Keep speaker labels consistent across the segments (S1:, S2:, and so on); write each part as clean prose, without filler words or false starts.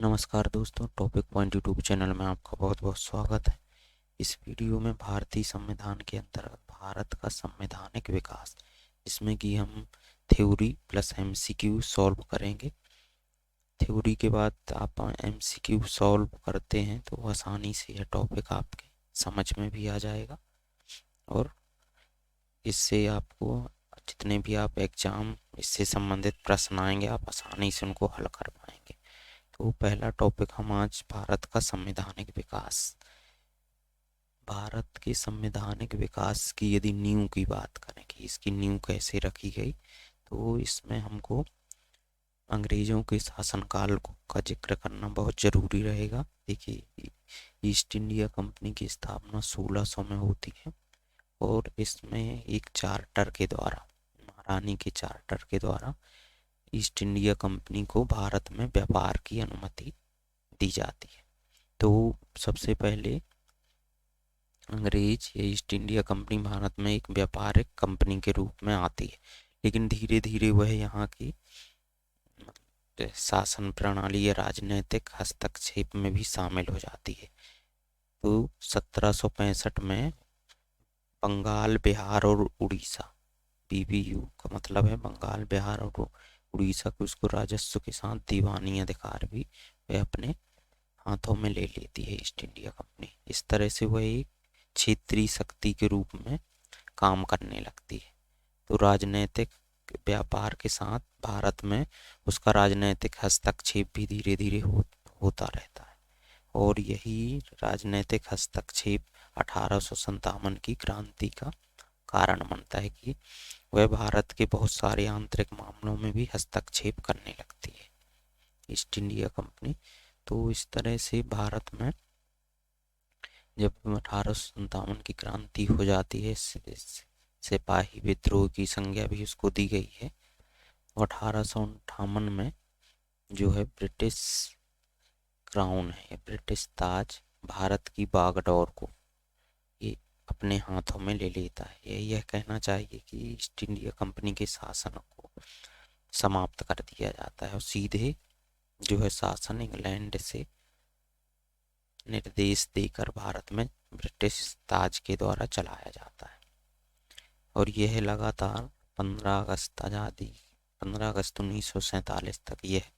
S1: नमस्कार दोस्तों, topic point YouTube channel में आपका बहुत बहुत स्वागत है। इस वीडियो में भारतीय संविधान के अंतर्गत भारत का संवैधानिक विकास, जिसमें कि हम थ्योरी प्लस एमसीक्यू सॉल्व करेंगे। थ्योरी के बाद आप एमसीक्यू सॉल्व करते हैं तो आसानी से यह टॉपिक आपके समझ में भी आ जाएगा और इससे आपको जितने भी आप एग्जाम इससे संबंधित प्रश्न आएंगे आप आसानी से उनको हल कर पाएंगे। तो पहला टॉपिक हम आज भारत का संवैधानिक विकास। भारत के संवैधानिक विकास की यदि नींव की बात करें कि इसकी नींव कैसे रखी गई, तो इसमें हमको अंग्रेजों के शासनकाल का जिक्र करना बहुत ज़रूरी रहेगा। देखिए, ईस्ट इंडिया कंपनी की स्थापना 1600 में होती है और इसमें एक चार्टर के द्वारा, महारानी के चार्टर के द्वारा ईस्ट इंडिया कंपनी को भारत में व्यापार की अनुमति दी जाती है। तो सबसे पहले अंग्रेज या ईस्ट इंडिया कंपनी भारत में एक व्यापारिक कंपनी के रूप में आती है, लेकिन धीरे धीरे वह यहाँ की शासन प्रणाली या राजनीतिक हस्तक्षेप में भी शामिल हो जाती है। तो 1765 में बंगाल, बिहार और उड़ीसा, बीबीयू का मतलब है बंगाल, बिहार और उड़ीसा को उसको राजस्व के साथ दीवानी अधिकार भी वह अपने हाथों में ले लेती है ईस्ट इंडिया कंपनी। इस तरह से वह एक क्षेत्रीय शक्ति के रूप में काम करने लगती है। तो राजनीतिक व्यापार के साथ भारत में उसका राजनीतिक हस्तक्षेप भी धीरे धीरे होता रहता है और यही राजनीतिक हस्तक्षेप 1857 की क्रांति का कारण बनता है कि वह भारत के बहुत सारे आंतरिक मामलों में भी हस्तक्षेप करने लगती है ईस्ट इंडिया कंपनी। तो इस तरह से भारत में जब 1857 की क्रांति हो जाती है, सिपाही विद्रोह की संज्ञा भी उसको दी गई है। 1858 में जो है ब्रिटिश क्राउन है, ब्रिटिश ताज भारत की बागडोर को ये अपने हाथों में ले लेता है। यह कहना चाहिए कि ईस्ट इंडिया कंपनी के शासन को समाप्त कर दिया जाता है और सीधे जो है शासन इंग्लैंड से निर्देश देकर भारत में ब्रिटिश ताज के द्वारा चलाया जाता है। और यह लगातार 15 अगस्त 1947 तक यह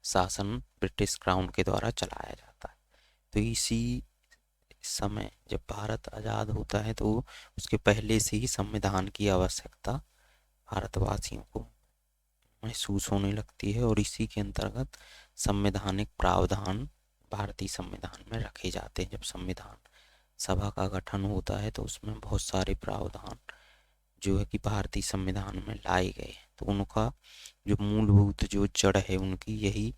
S1: शासन ब्रिटिश क्राउन के द्वारा चलाया जाता है। तो इसी समय जब भारत आज़ाद होता है तो उसके पहले से ही संविधान की आवश्यकता भारतवासियों को महसूस होने लगती है और इसी के अंतर्गत संवैधानिक प्रावधान भारतीय संविधान में रखे जाते हैं। जब संविधान सभा का गठन होता है तो उसमें बहुत सारे प्रावधान जो है कि भारतीय संविधान में लाए गए, तो उनका जो मूलभूत जो जड़ है उनकी यही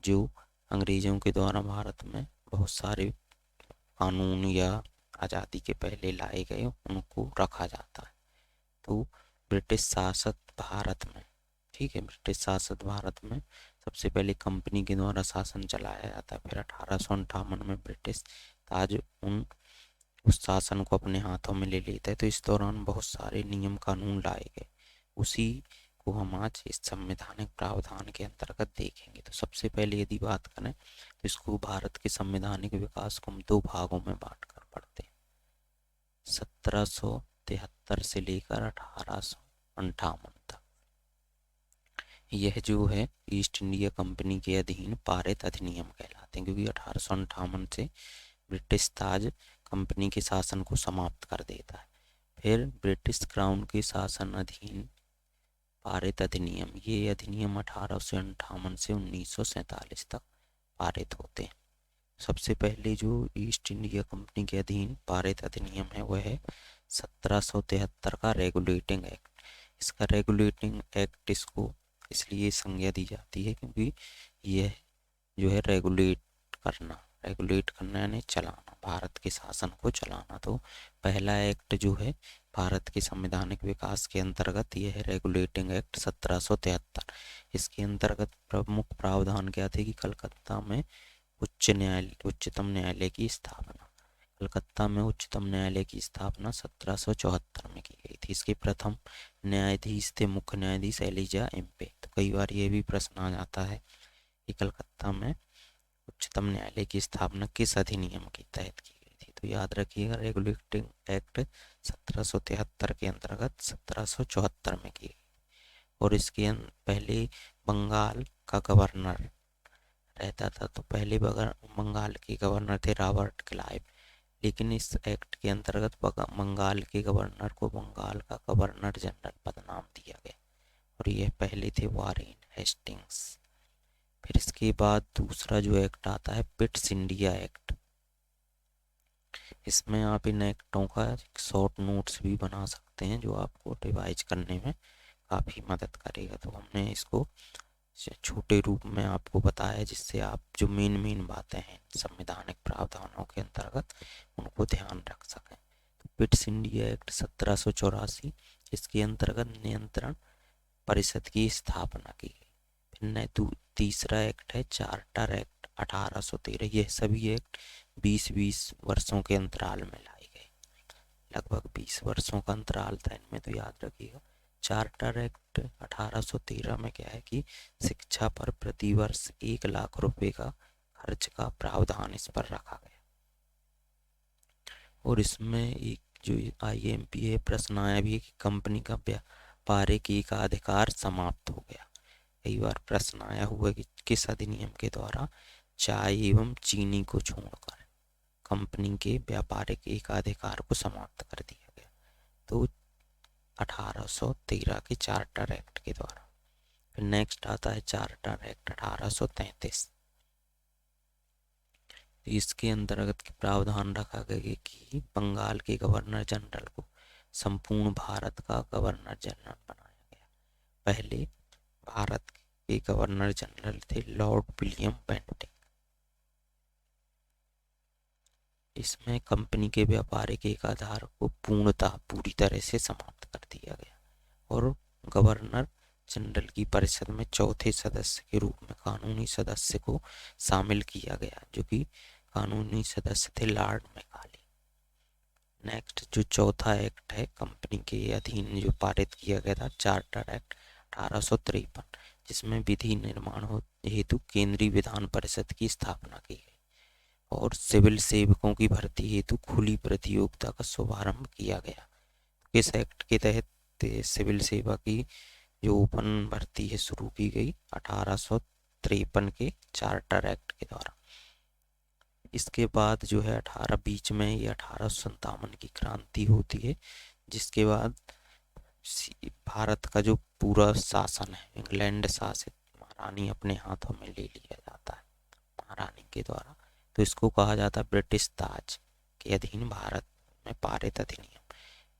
S1: जो अंग्रेजों के द्वारा भारत में बहुत सारे कानून या आज़ादी के पहले लाए गए उनको रखा जाता है। तो ब्रिटिश शासित भारत में, ठीक है, ब्रिटिश शासित भारत में सबसे पहले कंपनी के द्वारा शासन चलाया जाता है। फिर 1858 में ब्रिटिश ताज उस शासन को अपने हाथों में ले लेता है। तो इस दौरान बहुत सारे नियम कानून लाए गए, उसी को हम आज इस संवैधानिक प्रावधान के अंतर्गत देखेंगे। तो सबसे पहले यदि बात करें तो इसको भारत के संवैधानिक विकास को हम दो भागों में बांट कर पढ़ते हैं। 1773 से लेकर 1858 तक यह जो है ईस्ट इंडिया कंपनी के अधीन पारित अधिनियम कहलाते हैं, क्योंकि 1858 से ब्रिटिश ताज कंपनी के शासन को समाप्त कर देता है। फिर ब्रिटिश क्राउन के शासन अधीन पारित अधिनियम, ये अधिनियम 1858 से 1947 तक पारित होते हैं। सबसे पहले जो ईस्ट इंडिया कंपनी के अधीन पारित अधिनियम है वह है 1773 का रेगुलेटिंग एक्ट। इसका रेगुलेटिंग एक्ट इसको इसलिए संज्ञा दी जाती है क्योंकि यह जो है रेगुलेट करना यानी चलाना, भारत के शासन को चलाना। तो पहला एक्ट जो है भारत के संवैधानिक विकास के अंतर्गत यह है रेगुलेटिंग एक्ट 1773। इसके अंतर्गत प्रमुख प्रावधान क्या थे कि कलकत्ता में उच्चतम न्यायालय की स्थापना, कलकत्ता में उच्चतम न्यायालय की स्थापना 1774 में की गई थी। इसके प्रथम न्यायाधीश थे मुख्य न्यायाधीश एलिजा एम्पे। तो कई बार ये भी प्रश्न आ जाता है ये कलकत्ता में उच्चतम न्यायालय की स्थापना किस अधिनियम के तहत की गई थी? तो याद रखिएगा, रेगुलेटिंग एक्ट 1773 के अंतर्गत 1774 में की गई। और इसके पहले बंगाल का गवर्नर रहता था, तो पहले बंगाल के गवर्नर थे रॉबर्ट क्लाइव, लेकिन इस एक्ट के अंतर्गत बंगाल के गवर्नर को बंगाल का गवर्नर जनरल पदनाम दिया गया, और यह पहले थे वारेन हेस्टिंग्स। फिर इसके बाद दूसरा जो एक्ट आता है पिट्स इंडिया एक्ट। इसमें आप इन एक्टों का शॉर्ट नोट्स भी बना सकते हैं, जो आपको रिवाइज करने में काफ़ी मदद करेगा। तो हमने इसको छोटे रूप में आपको बताया, जिससे आप जो मेन बातें हैं संवैधानिक प्रावधानों के अंतर्गत उनको ध्यान रख सकें। तो पिट्स इंडिया एक्ट 1784, इसके अंतर्गत नियंत्रण परिषद की स्थापना की गई। फिर तीसरा एक्ट है चार्टर एक्ट 1813। यह सभी एक्ट 20-20 वर्षों के अंतराल में लाई गई, लगभग 20 वर्षों का अंतराल था इनमें, तो याद रखिएगा। चार्टर एक्ट 1813 में क्या है कि शिक्षा पर प्रतिवर्ष 1 लाख रुपए का खर्च का प्रावधान इस पर रखा गया। और इसमें एक जो IMP है प्रश्न आया भी है कि कंपनी का व्यापारिक एकाधिकार समाप्त हो गया। कई बार प्रश्न आया हुआ है कि किस अधिनियम के द्वारा चाय एवं चीनी को छोड़कर कंपनी के व्यापारिक एकाधिकार को समाप्त कर दिया गया? तो 1813 के चार्टर एक्ट के द्वारा। फिर नेक्स्ट आता है चार्टर एक्ट 1833। इसके अंतर्गत प्रावधान रखा गया कि बंगाल के गवर्नर जनरल को संपूर्ण भारत का गवर्नर जनरल बनाया गया। पहले भारत के गवर्नर जनरल थे लॉर्ड विलियम बेंटिंग। इसमें कंपनी के व्यापारिक एकाधिकार को पूरी तरह से समाप्त कर दिया गया, और गवर्नर जनरल की परिषद में चौथे सदस्य के रूप में कानूनी सदस्य को शामिल किया गया, जो कि कानूनी सदस्य थे लॉर्ड मैकाले। नेक्स्ट जो चौथा एक्ट है कंपनी के अधीन जो पारित किया गया था, चार्टर एक्ट 1853, जिसमें विधि निर्माण हेतु केंद्रीय विधान परिषद की स्थापना की गई, और सिविल सेवकों की भर्ती हेतु खुली प्रतियोगिता का शुभारंभ किया गया। इस एक्ट के तहत सिविल सेवा की जो ओपन भर्ती है शुरू की गई 1853 के चार्टर एक्ट के द्वारा। इसके बाद जो है 18 में ये 1857 की क्रांति होती है, जिसके बाद भारत का जो पूरा शासन है इंग्लैंड शासित महारानी अपने हाथों में ले लिया जाता है महारानी के द्वारा। तो इसको कहा जाता है ब्रिटिश ताज के अधीन भारत में पारित अधिनियम।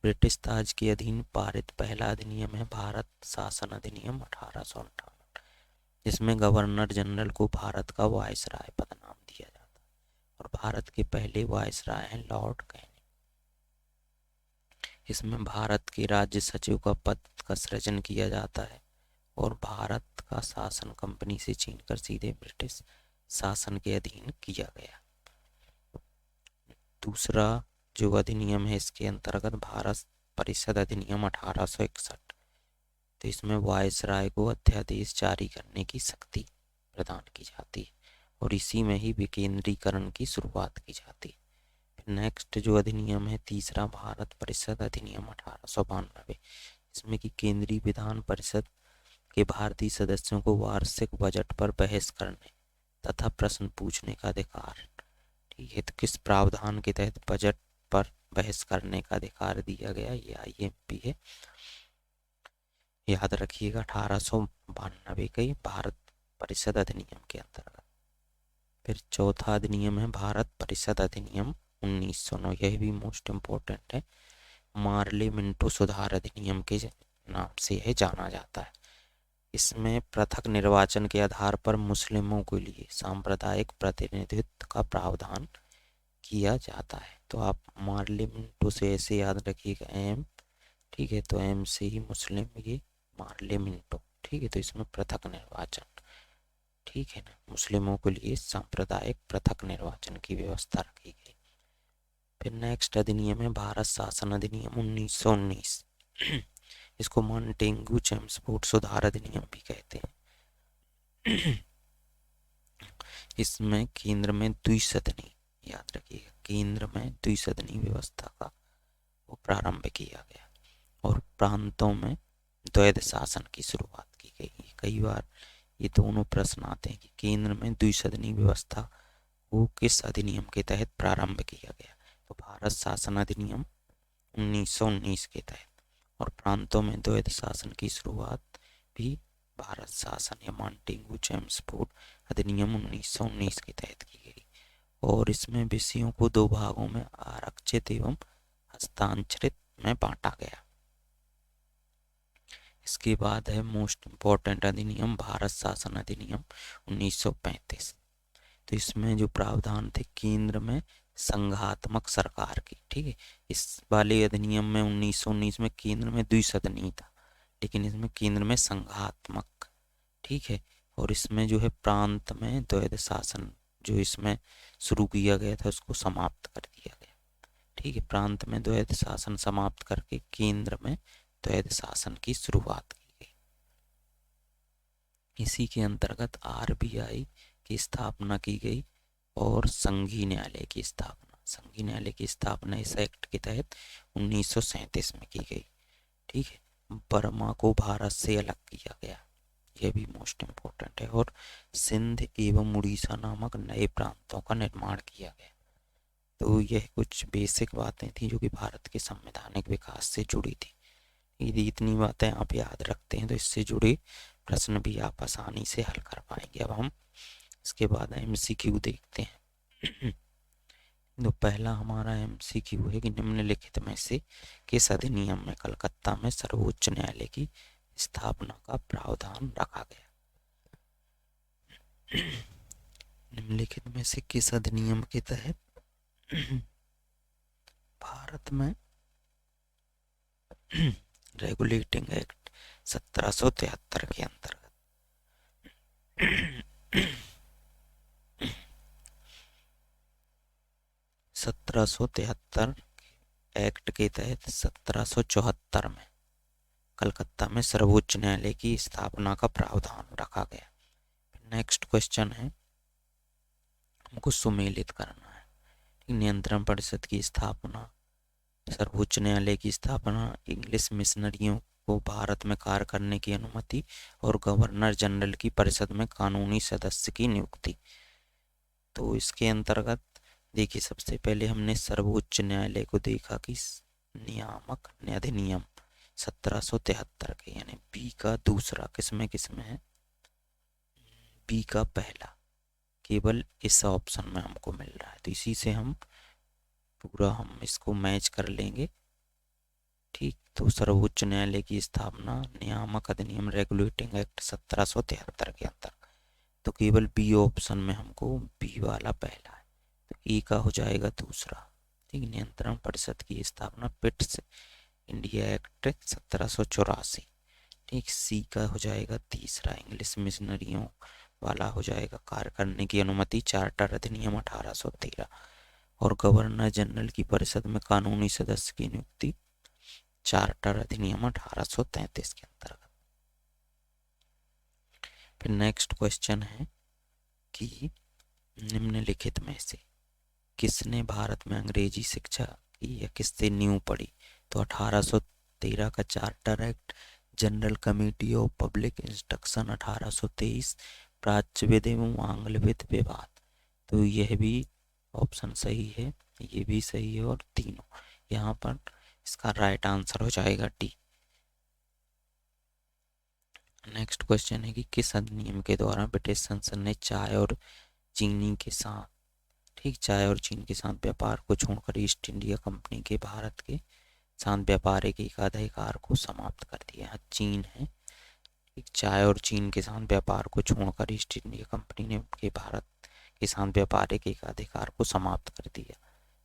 S1: ब्रिटिश ताज के अधीन पारित पहला अधिनियम है भारत शासन अधिनियम 1858, जिसमें गवर्नर जनरल को भारत का वायसराय पदनाम दिया जाता है, और भारत के पहले वायसराय हैं लॉर्ड कैनिंग। इसमें भारत के राज्य सचिव का पद का सृजन किया जाता है, और भारत का शासन कंपनी से छीनकर सीधे ब्रिटिश शासन के अधीन किया गया। दूसरा जो अधिनियम है इसके अंतर्गत भारत परिषद अधिनियम 1861। तो इसमें वायसराय को अध्यादेश जारी करने की शक्ति प्रदान की जाती है, और इसी में ही विकेंद्रीकरण की शुरुआत की जाती है। नेक्स्ट जो अधिनियम है तीसरा भारत परिषद अधिनियम 1892, इसमें कि केंद्रीय विधान परिषद के भारतीय सदस्यों को वार्षिक बजट पर बहस करने तथा प्रश्न पूछने का अधिकार। ठीक है, तो किस प्रावधान के तहत बजट पर बहस करने का अधिकार दिया गया? ये IMP है, याद रखिएगा 1892 के भारत परिषद अधिनियम के अंतर्गत। फिर चौथा अधिनियम है भारत परिषद अधिनियम 1909। यह भी मोस्ट इम्पोर्टेंट है, मार्ले मिंटो सुधार अधिनियम के नाम से यह जाना जाता है। इसमें पृथक निर्वाचन के आधार पर मुस्लिमों के लिए सांप्रदायिक प्रतिनिधित्व का प्रावधान किया जाता है। तो आप मार्ले मिंटो से ऐसे याद रखिएगा M, ठीक है, तो M से ही मुस्लिम, ये मार्ले मिंटो, ठीक है। तो इसमें पृथक निर्वाचन, ठीक है ना, मुस्लिमों के लिए सांप्रदायिक पृथक निर्वाचन की व्यवस्था रखी गई। फिर नेक्स्ट अधिनियम है भारत शासन अधिनियम 1919। इसको मॉन्टेग्यू चेम्सफोर्ड सुधार अधिनियम भी कहते हैं। इसमें केंद्र में द्विसदनी, याद रखिएगा, केंद्र में द्विसदनी व्यवस्था का वो प्रारंभ किया गया और प्रांतों में द्वैध शासन की शुरुआत की गई। कई बार ये दोनों प्रश्न आते हैं कि केंद्र में द्विसदनी व्यवस्था वो किस अधिनियम के तहत प्रारंभ किया गया, तो भारत शासन अधिनियम 1919 के तहत, और प्रांतों में द्वैध शासन की शुरुआत भी भारत शासन या मॉन्टेगू चेम्सफोर्ड अधिनियम 1919 के तहत की गई। और इसमें विषयों को दो भागों में आरक्षित एवं हस्तांतरित में बांटा गया। इसके बाद है मोस्ट इम्पोर्टेंट अधिनियम भारत शासन अधिनियम 1935। तो इसमें जो प्रावधान थे केंद्र में संघात्मक सरकार की, ठीक है, इस वाले अधिनियम में 1919 में केंद्र में द्विसदनी था, लेकिन इसमें केंद्र में संघात्मक, ठीक है, और इसमें जो है प्रांत में द्वैध शासन जो इसमें शुरू किया गया था उसको समाप्त कर दिया गया, ठीक है, प्रांत में द्वैध शासन समाप्त करके केंद्र में द्वैध शासन की शुरुआत की गई। इसी के अंतर्गत आरबीआई की स्थापना की गई और संघीय न्यायालय की स्थापना, संघीय न्यायालय की स्थापना इस एक्ट के तहत 1937 में की गई, ठीक है। बर्मा को भारत से अलग किया गया, यह भी मोस्ट इम्पोर्टेंट है, और सिंध एवं उड़ीसा नामक नए प्रांतों का निर्माण किया गया। तो यह कुछ बेसिक बातें थी जो कि भारत के संवैधानिक विकास से जुड़ी थी। यदि इतनी बातें आप याद रखते हैं तो इससे जुड़े प्रश्न भी आप आसानी से हल कर पाएंगे। अब हम इसके बाद एमसीक्यू देखते हैं। तो पहला हमारा एमसीक्यू है कि निम्नलिखित में से किस अधिनियम में कलकत्ता में सर्वोच्च न्यायालय की स्थापना का प्रावधान रखा गया। निम्नलिखित में से किस अधिनियम के तहत भारत में रेगुलेटिंग एक्ट 1773 के अंतर्गत 1773 एक्ट के तहत 1774 में कलकत्ता में सर्वोच्च न्यायालय की स्थापना का प्रावधान रखा गया। नेक्स्ट क्वेश्चन है, हमको सुमेलित करना है, नियंत्रण परिषद की स्थापना, सर्वोच्च न्यायालय की स्थापना, इंग्लिश मिशनरियों को भारत में कार्य करने की अनुमति और गवर्नर जनरल की परिषद में कानूनी सदस्य की नियुक्ति। तो इसके अंतर्गत देखिए, सबसे पहले हमने सर्वोच्च न्यायालय को देखा कि नियामक अधिनियम 1773 के, यानी बी का दूसरा, किसमें किसमें है, बी का पहला, केवल इस ऑप्शन में हमको मिल रहा है, तो इसी से हम पूरा हम इसको मैच कर लेंगे, ठीक। तो सर्वोच्च न्यायालय की स्थापना, नियामक अधिनियम रेगुलेटिंग एक्ट 1773 के अंतर्गत, तो केवल बी ऑप्शन में हमको बी वाला पहला है, तो ए का हो जाएगा दूसरा, ठीक। नियंत्रण परिषद की स्थापना, पिट्स इंडिया एक्ट 1784, ठीक। सी का हो जाएगा तीसरा, इंग्लिश मिशनरियों वाला हो जाएगा कार्य करने की अनुमति, चार्टर अधिनियम 1813, और गवर्नर जनरल की परिषद में कानूनी सदस्य की नियुक्ति, चार्टर अधिनियम 1833 के अंतर्गत। फिर नेक्स्ट क्वेश्चन है कि निम्नलिखित में से किसने भारत में अंग्रेजी शिक्षा की या किससे नींव पड़ी, तो 1813 का charter act, general committee of public instruction 1823, प्राच्यविद एवं आंग्लविद विवाद, तो यह भी ऑप्शन सही है, ये भी सही है, और तीनों, यहाँ पर इसका राइट आंसर हो जाएगा डी। नेक्स्ट क्वेश्चन है कि किस अधिनियम के द्वारा ब्रिटिश संसद ने चाय और चीनी के साथ, ठीक, चाय और चीनी के साथ व्यापार को छोड़कर ईस्ट इंडिया कंपनी के भारत के साथ व्यापारिक एकाधिकार को समाप्त कर दिया। चीन है, ठीक, चाय और चीन के साथ व्यापार को छोड़कर ईस्ट इंडिया कंपनी ने के भारत के साथ व्यापारिक एकाधिकार को समाप्त कर दिया।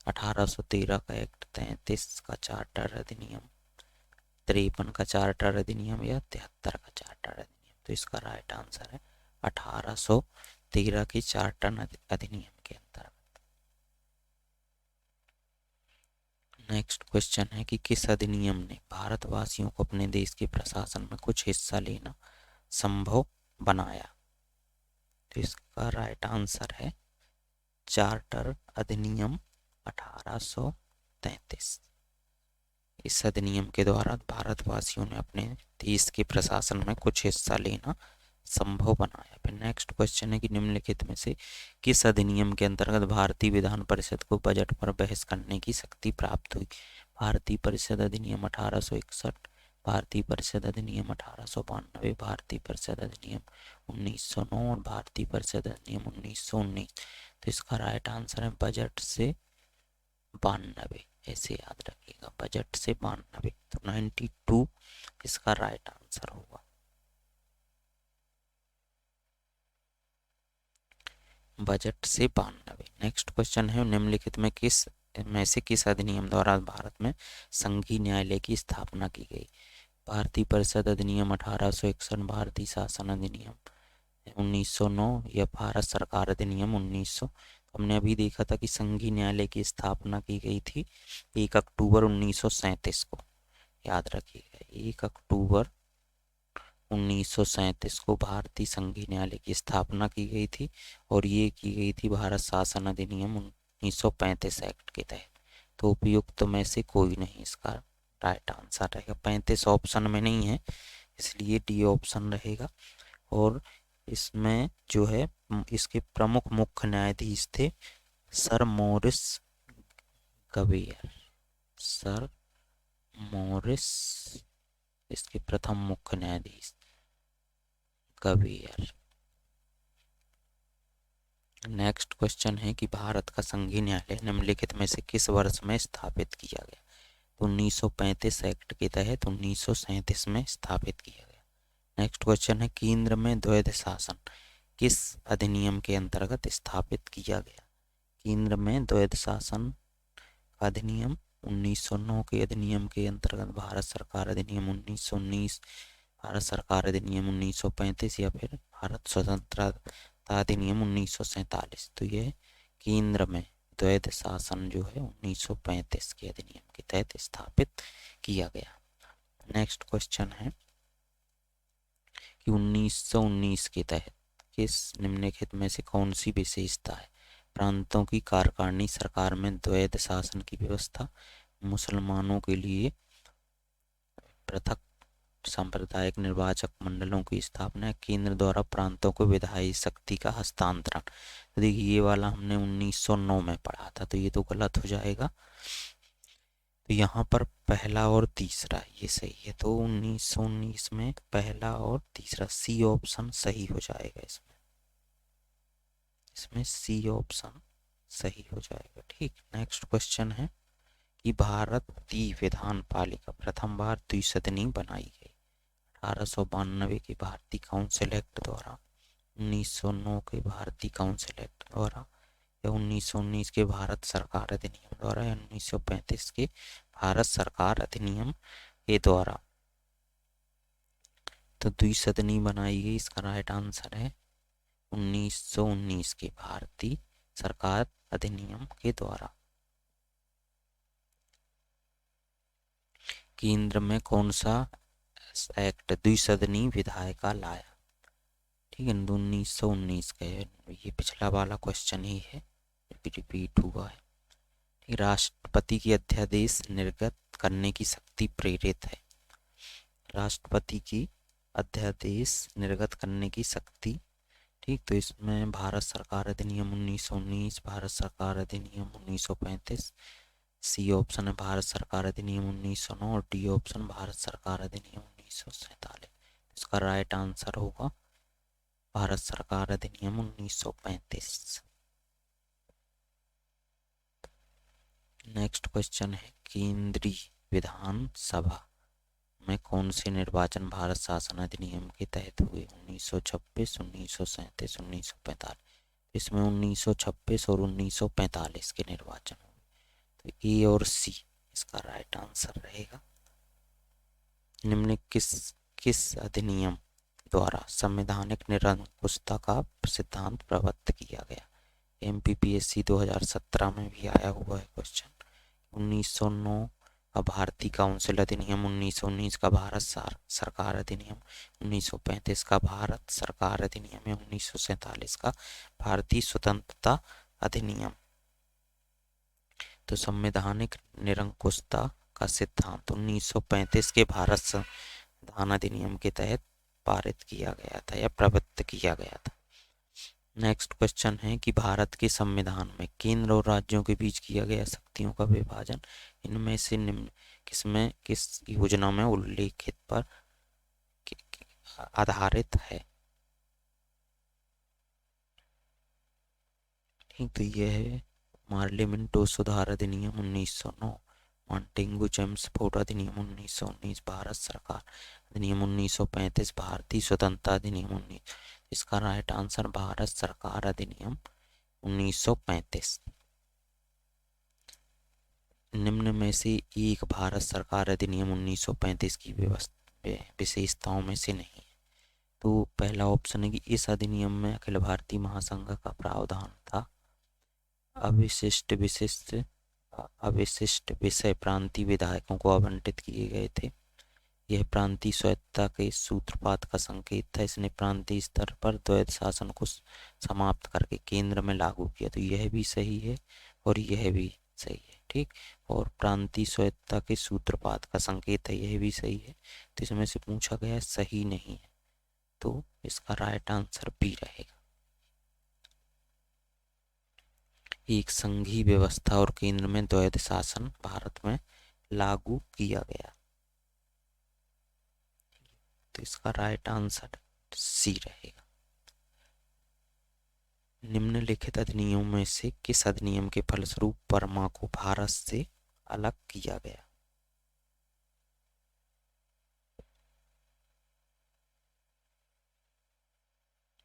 S1: 1813 का एक्ट, 33 का चार्टर अधिनियम, 53 का चार्टर अधिनियम या 73 का चार्टर अधिनियम, तो इसका राइट आंसर है 1813 के चार्टर अधिनियम के अंतर्गत। नेक्स्ट क्वेश्चन है कि किस अधिनियम ने भारतवासियों को अपने देश के प्रशासन में कुछ हिस्सा लेना संभव बनाया, तो इसका राइट आंसर है चार्टर अधिनियम 1833। इस अधिनियम के द्वारा भारतवासियों ने अपने देश के प्रशासन में कुछ हिस्सा लेना संभव बनाया। फिर नेक्स्ट क्वेश्चन है कि निम्नलिखित में से किस अधिनियम के अंतर्गत भारतीय विधान परिषद को बजट पर बहस करने की शक्ति प्राप्त हुई? भारतीय परिषद अधिनियम 1861, भारतीय परिषद अधिनियम 1892, भारतीय परिषद अधिनियम 1909 और भारतीय परिषद अधिनियम 1919। तो इसका राइट आंसर है बजट से 92। ऐसे याद रखिएगा, बजट से 92। तो 92 इसका राइट आंसर होगा। बजट से 92। नेक्स्ट क्वेश्चन है निम्नलिखित में से किस अधिनियम द्वारा भारत में संघीय न्यायालय की स्थापना की गई? भारतीय परिषद अधिनियम 1861, भारतीय शासन अधिनियम 1909 या भारत सरकार अधिनियम 1900। हमने अभी देखा था कि संघीय न्यायालय की स्थापना की गई थी 1 अक्टूबर 1937 को। याद रखिएगा 1 अक्टूबर 1937 को भारतीय संघीय न्यायालय की स्थापना की गई थी और ये की गई थी भारत शासन अधिनियम 1935 एक्ट के तहत। तो उपयुक्त में से कोई नहीं इसका राइट आंसर रहेगा। 35 ऑप्शन में नहीं है, इसलिए डी ऑप्शन रहेगा। और इसमें जो है इसके प्रमुख मुख्य न्यायाधीश थे सर मॉरिस गवेयर। सर मॉरिस इसके प्रथम मुख्य न्यायाधीश गवेयर। नेक्स्ट क्वेश्चन है कि भारत का संघीय न्यायालय निम्नलिखित में से किस वर्ष में स्थापित किया गया? तो 1935 एक्ट के तहत 1937 में स्थापित किया गया। नेक्स्ट क्वेश्चन है केंद्र में द्वैध शासन किस अधिनियम के अंतर्गत स्थापित किया गया? केंद्र में द्वैध शासन अधिनियम 1909 के अधिनियम के अंतर्गत भारत सरकार अधिनियम 1919, भारत सरकार अधिनियम 1935 या फिर भारत स्वतंत्रता अधिनियम 1947। तो ये केंद्र में द्वैध शासन जो है 1935 के अधिनियम के तहत स्थापित किया गया। नेक्स्ट क्वेश्चन है कि 1919 के तहत किस निम्नलिखित में से कौन सी विशेषता है? प्रांतों की कार्यकारिणी सरकार में द्वैध शासन की व्यवस्था, मुसलमानों के लिए पृथक सांप्रदायिक निर्वाचक मंडलों की स्थापना, केंद्र द्वारा प्रांतों को विधायी शक्ति का हस्तांतरण। तो देखिए ये वाला हमने 1909 में पढ़ा था, तो ये तो गलत हो जाएगा। तो यहाँ पर पहला और तीसरा ये सही है, तो 1919 में पहला और तीसरा सी ऑप्शन सही हो जाएगा। इसमें सी ऑप्शन सही हो जाएगा। ठीक। नेक्स्ट क्वेश्चन है कि भारतीय विधान पालिका प्रथम बार द्विसदनी बनाई गई? 1892 के भारतीय काउंसिल एक्ट द्वारा, 1909 के भारतीय काउंसिल एक्ट द्वारा या 1919 के भारत सरकार अधिनियम द्वारा या 1935 के भारत सरकार अधिनियम के द्वारा। तो द्विसदनी बनाई गई, इसका राइट आंसर है 1919 के भारतीय सरकार अधिनियम के द्वारा। केंद्र में कौन सा एक्ट द्विसदनी विधायिका लाया? ठीक है 1919 का है, ये पिछला वाला क्वेश्चन ही है, रिपीट हुआ है। ठीक, राष्ट्रपति की अध्यादेश निर्गत करने की शक्ति प्रेरित है। राष्ट्रपति की अध्यादेश निर्गत करने की शक्ति। ठीक, तो इसमें भारत सरकार अधिनियम 1919, भारत सरकार अधिनियम 1935, सी ऑप्शन है भारत सरकार अधिनियम 1909 और डी ऑप्शन भारत सरकार अधिनियम 1947। इसका राइट आंसर होगा भारत सरकार अधिनियम 1935। नेक्स्ट क्वेश्चन है केंद्रीय विधानसभा में कौन से निर्वाचन भारत शासन अधिनियम के तहत हुए? 1926, 1937, 1945। इसमें 1926 और 1945 के निर्वाचन हुए। तो ए और सी इसका राइट आंसर रहेगा। निम्न किस अधिनियम द्वारा संवैधानिक निरंकुशता का सिद्धांत प्रवृत्त किया गया? MPPSC 2017 में भी आया हुआ है क्वेश्चन। 1909 का भारतीय काउंसिल अधिनियम 1919 का भारत सरकार अधिनियम 1935 का भारत सरकार अधिनियम या 1947 का भारतीय स्वतंत्रता अधिनियम। तो संवैधानिक निरंकुशता का सिद्धांत 1935 के भारत संविधान अधिनियम के तहत पारित किया गया था या प्रवृत्त किया गया था। नेक्स्ट क्वेश्चन है कि भारत के संविधान में केंद्र और राज्यों के बीच किया गया शक्तियों का विभाजन इनमें से निम्न किसमें किस योजना में उल्लेखित पर आधारित है। ठीक, तो यह है मार्लिमेंटो सुधार अधिनियम 1909, मॉन्टेगू जेम्स फोर्ड अधिनियम 1919, भारत सरकार अधिनियम 1935, भारतीय स्वतंत्रता अधिनियम 19। इसका राइट आंसर भारत सरकार अधिनियम 1935। निम्न में से एक भारत सरकार अधिनियम 1935 की विशेषताओं में से नहीं है। तो पहला ऑप्शन है कि इस अधिनियम में अखिल भारतीय महासंघ का प्रावधान था। अविशिष्ट विषय प्रांतीय विधायकों को आवंटित किए गए थे। यह प्रांतीय स्वायत्तता के सूत्रपात का संकेत था। इसने प्रांतीय स्तर पर द्वैध शासन को समाप्त करके केंद्र में लागू किया। तो यह भी सही है और यह भी सही है। ठीक, और प्रांतीय स्वायत्तता के सूत्रपात का संकेत है, यह भी सही है। तो इसमें से पूछा गया सही नहीं है, तो इसका राइट आंसर बी रहेगा। एक संघीय व्यवस्था और केंद्र में द्वैध शासन भारत में लागू किया गया। तो इसका राइट आंसर सी रहेगा। निम्नलिखित अधिनियमों में से किस अधिनियम के फलस्वरूप बर्मा को भारत से अलग किया गया।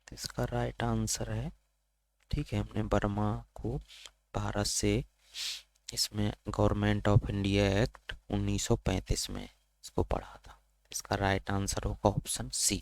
S1: तो इसका राइट आंसर है, ठीक है, हमने बर्मा को भारत से इसमें गवर्नमेंट ऑफ इंडिया एक्ट 1935 में इसको पढ़ा था। इसका राइट आंसर होगा ऑप्शन सी।